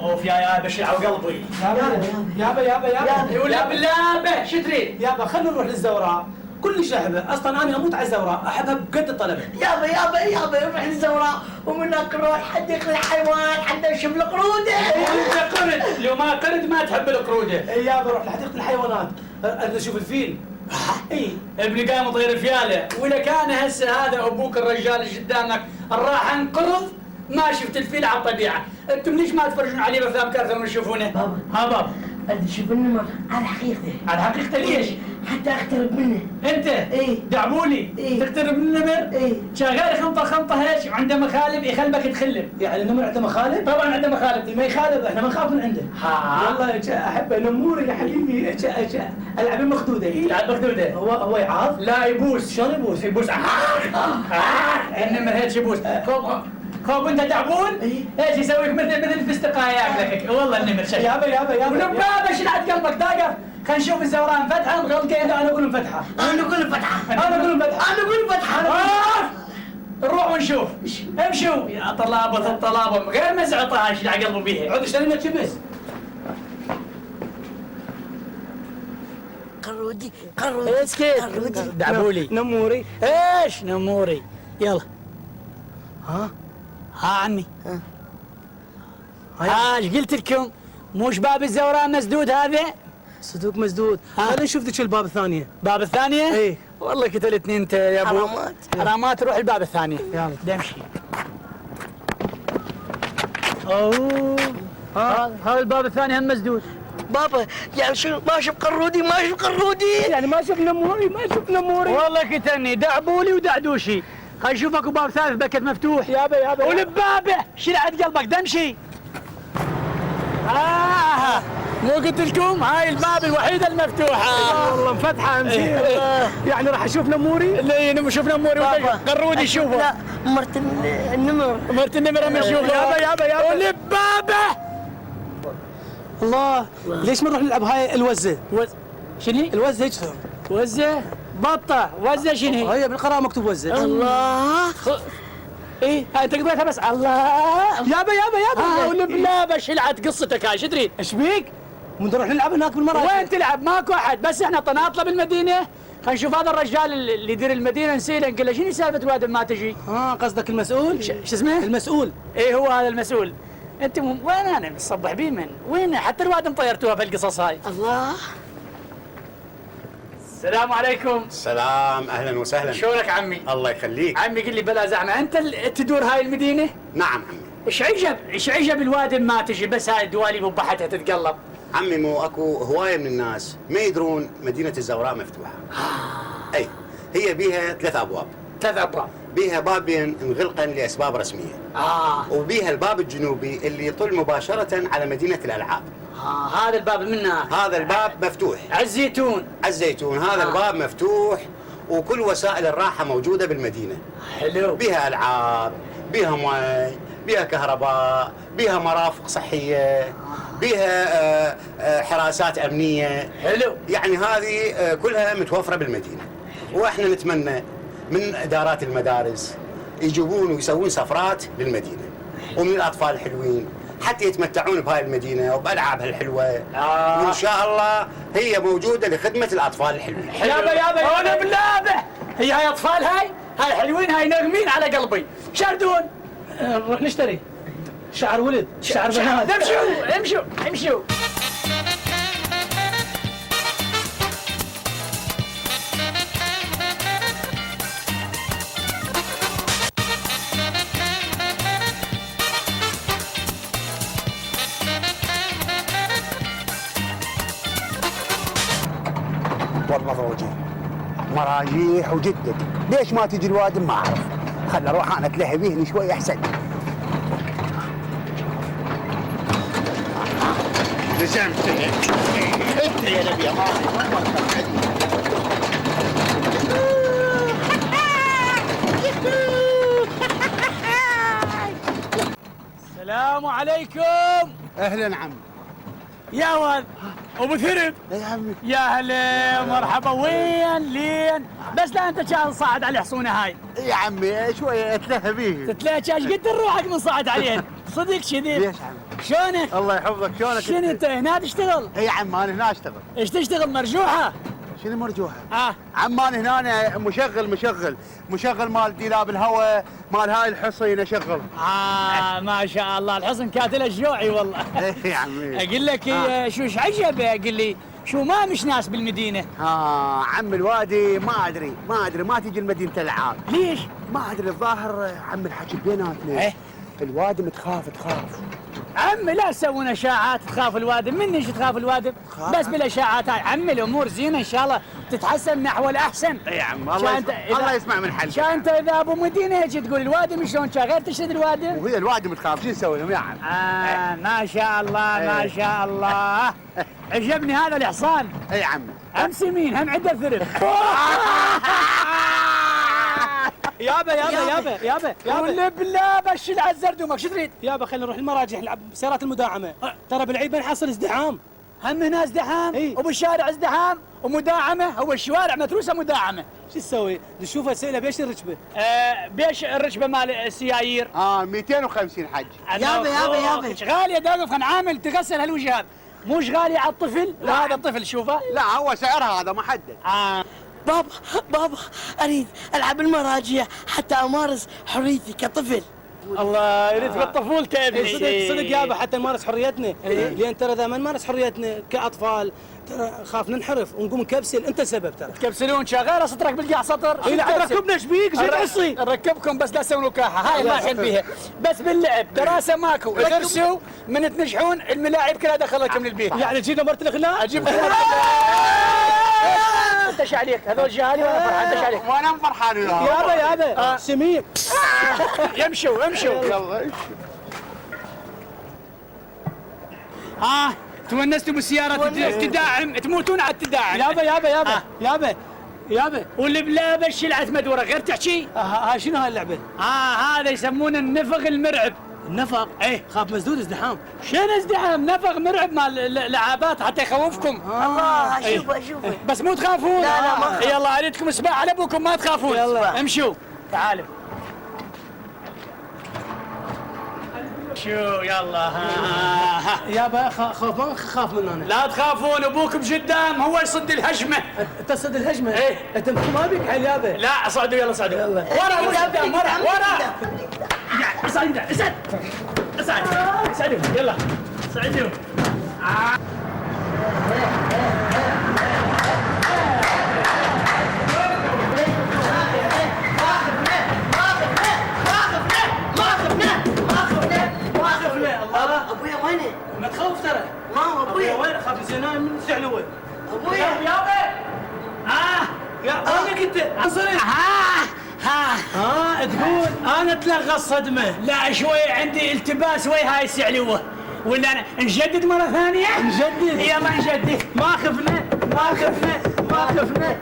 اوف يا بشع قلبي. يابا ولا بالله شو تريد؟ يابا خلينا نروح للزوراء. كل شهبه اصلا انا اموت على الزوراء، احبها بقد الطلب. يابا نروح للزوراء ومن هناك نروح حديقة الحيوان حتى نشوف القرودة. انت قرد، لو ما قرد ما تحب القروده. يابا نروح لحديقه الحيوانات نشوف الفيل. اي ابني قام طير فياله، ولا كان هسه هذا ابوك الرجال اللي قدامك راح انقرض ما شفت الفيل على الطبيعه، انتم ليش ما تفرجون عليه بافلام كارثون وتشوفونه؟ بابا ها بابا بدي اشوف النمر على حقيقته. على حقيقته ليش؟ حتى اقترب منه. انت ايه دعبولي ايه تقترب من النمر؟ ايه شغال خنطه هيك وعنده مخالب يخلبك تخلب. يعني النمر عنده مخالب؟ طبعا عنده مخالب. ما يخالب احنا ما نخاف من عنده. والله احب نموري يا حبيبي العاب مخدوده. يلعب مخدوده. هو يعاف؟ لا يبوس. شلون يبوس؟ يبوس. النمر هيك يبوس. خوب انت تعبون؟ ايش يسويك مثل الفستقه ياكلك. والله النمر شكل. يابا ونبابه شلعت قلبك داقر. خلينا نشوف الزوران فتحه مغلقه. انا اقول مفتحه. انا اقول فتحة. نروح ونشوف. امشوا يا طلابه الطلابه غير مزعطه ايش على قلبه بيها. عود اشتري لنا شمس. قرودي اسكت دعبولي. نموري. ايش نموري؟ يلا. ها عمي. ايش قلت لكم؟ مو شباب الزوران مسدود هذا؟ صدوق مسدود. خلينا نشوف ذيك الباب الثانيه. باب الثانيه؟ ايه والله قتلتني انت يا ابو. حرامات روح الباب الثاني. يلا دمشي. اوه هذا الباب الثاني هم مسدود. بابا يعني شو ما اشوف قرودي يعني ما شوف نموري والله قتلني دعبولي ودعدوشي. خلينا نشوف اكو باب ثالث بكت مفتوح. يابا ولبابه شلعت قلبك دمشي. مو قلت لكم هاي الباب الوحيده المفتوحه. والله مفتحه امشي. يعني راح اشوف نموري؟ لا شوف نموري قرودي شوفه. لا مرت النمر هم نشوفه. يابا ولبابه. الله ليش ما نروح نلعب هاي الوزه؟ شنو؟ الوزه هيك وزه بطه وزه شنو؟ هي بالقراءه مكتوب وزه. الله ايه هاي تقبلها بس الله. يابا ولبلابه شلعت قصتك هاي شو تريد؟ ايش بيك؟ نروح نلعب هناك بالمراكز. وين تلعب؟ ماكو احد بس احنا طناطله بالمدينه. خلينا نشوف هذا الرجال اللي يدير المدينه نسيله نقول له شنو سالفه الواد ما تجي؟ قصدك المسؤول؟ شو اسمه؟ المسؤول. ايه هو هذا المسؤول. انت وين انا مصبح بيه من؟ وين حتى الواد مطيرتوها في القصص هاي. الله السلام عليكم. سلام اهلا وسهلا. شلونك عمي؟ الله يخليك. عمي قل لي بلا زعمه انت تدور هاي المدينه؟ نعم عمي. ايش عجب الواد ما تجي بس هاي الدواليب وبحتها تتقلب. عمي مو اكو هوايه من الناس ما يدرون مدينه الزوراء مفتوحه. اي هي بيها 3 ابواب. 3 ابواب. بيها بابين مغلقا لاسباب رسميه. وبيها الباب الجنوبي اللي يطل مباشره على مدينه الالعاب. هذا الباب منها. هذا الباب مفتوح. الزيتون هذا الباب مفتوح وكل وسائل الراحه موجوده بالمدينه. حلو. بيها العاب، بيها مي، بيها كهرباء، بيها مرافق صحيه، بيها حراسات امنيه. حلو. يعني هذه كلها متوفره بالمدينه. واحنا نتمنى من ادارات المدارس يجيبون ويسوون سفرات للمدينه ومن الاطفال الحلوين حتى يتمتعون بهاي المدينه وبالعابها الحلوه. وان شاء الله هي موجوده لخدمه الاطفال الحلوين. يابا انا بالله هي هاي اطفال هاي حلوين هاي ناغمين على قلبي. شردون نروح نشتري شعر ولد شعر بنات. امشوا والله مراجيح وجدد. ليش ما تجي الوادم ما اعرف. خل اروح انا اتلهي بيهني شوي احسن. لزمت انت يا نبي يا السلام عليكم. اهلا عمي. يا ولد ابو ثرب. يا عمي. يا هلا مرحبا. وين لين بس لا انت كان صاعد على الحصونه هاي. يا عمي شوي اتلهى بيه. تتلهى ايش قد روحك من صاعد عليهن؟ صدق كذب. ليش عمي؟ شلونك؟ الله يحفظك، شلونك؟ شنو انت هنا تشتغل؟ اي عم انا هنا اشتغل. ايش تشتغل مرجوحه؟ شنو مرجوحه؟ اه عم انا هنا مشغل مال ديلاب الهواء، مال هاي الحصين اشغل. ما شاء الله الحصن كاتل الجوعي والله. اي يا عمي. اقول لك شو ايش عجب قل لي شو ما مش ناس بالمدينه؟ عم الوادي ما ادري ما تجي لمدينه الالعاب. ليش؟ ما ادري الظاهر عم الحكي بيناتنا. إيه؟ الوادم تخاف. عمي لا تسوون اشاعات تخاف الوادم، مني ايش تخاف الوادم؟ بس بالاشاعات هاي عمي الامور زينه ان شاء الله تتحسن نحو الاحسن. اي عم الله يسمع من حل. شا انت اذا ابو مدينه هيك تقول الوادم شلون كان غير تشهد الوادم؟ وهي الوادم تخاف شو نسوي لهم يا عم؟ ما شاء الله ما شاء الله. عجبني هذا الحصان. اي عمي. هم سمين هم عنده ثرب. يابا واللي بالله بشل على الزردومك شو تريد؟ يابا خلينا نروح المراجح نلعب سيارات المداعمه، ترى بالعيد بنحصل ازدحام. هم هنا ازدحام إيه. وبالشارع ازدحام ومداعمه، هو الشوارع متروسه مداعمه. شو تسوي؟ نشوفها سئله بيش الركبه؟ بيش الركبه مال السيايير؟ 250 حج. يابا. غاليه داقف خن عامل تغسل هالوجه هذا، مش غالي على الطفل؟ لا هذا الطفل شوفه. لا هو سعرها هذا محدد. بابا اريد العب المراجيح حتى امارس حريتي كطفل. الله يريدك بطفولته يا ابني. صدق يابا حتى نمارس حريتنا، لان ترى اذا ما نمارس حريتنا كاطفال ترى خاف ننحرف ونقوم نكبسل، انت السبب ترى. تكبسلون شغاله سطرك بالقاع سطر. اي لا ركبنا ايش بيك؟ زين عصي. نركبكم بس لا تسوون وكاحه، هاي ما الحين فيها، بس باللعب دراسه ماكو، غرسوا من تنجحون الملاعب كلها دخل لكم للبيت. يعني جينا مرت الاغناء؟ اجيب انت ايش عليك؟ هذول جهالي وانا فرحان، انت ايش عليك؟ وانا فرحان يابا سمين. يمشوا يلا امشي. تونستوا بالسيارة تداعم تموتون على التداعم. يابا واللي بلا بشي العتمة ورا غير تحكي. هاي شنو هاي اللعبه؟ هذا يسمونه النفق المرعب. النفق؟ ايه خاف مسدود ازدحام. شنو ازدحام؟ نفق مرعب مال لعابات حتى يخوفكم. الله اشوفه بس مو تخافون. لا ما أخاف. يلا اريدكم اسباع على ابوكم ما تخافون. يلا. امشوا تعالوا. شو يلا يابا خوف ما خاف مننا. لا تخافون ابوكم قدام هو يصد الهجمه. انت صد الهجمه؟ ايه انت ما بيك حل يابا. لا صعدوا يلا صعدوا يلا. ورا هو قدام ورا اصعد صعدوا يلا صعدوا. ابويا وينه؟ ما تخوف ترى. ما هو ابويا وين خاف زينان من زعلوه. ابويا يابا يا وينك انت؟ انصرف. تقول انا تلغى الصدمه. لا شوي عندي التباس ويا هاي السعلوه ولا أنا نجدد مره ثانيه؟ نجدد. يلا نجدد. ما خفنا.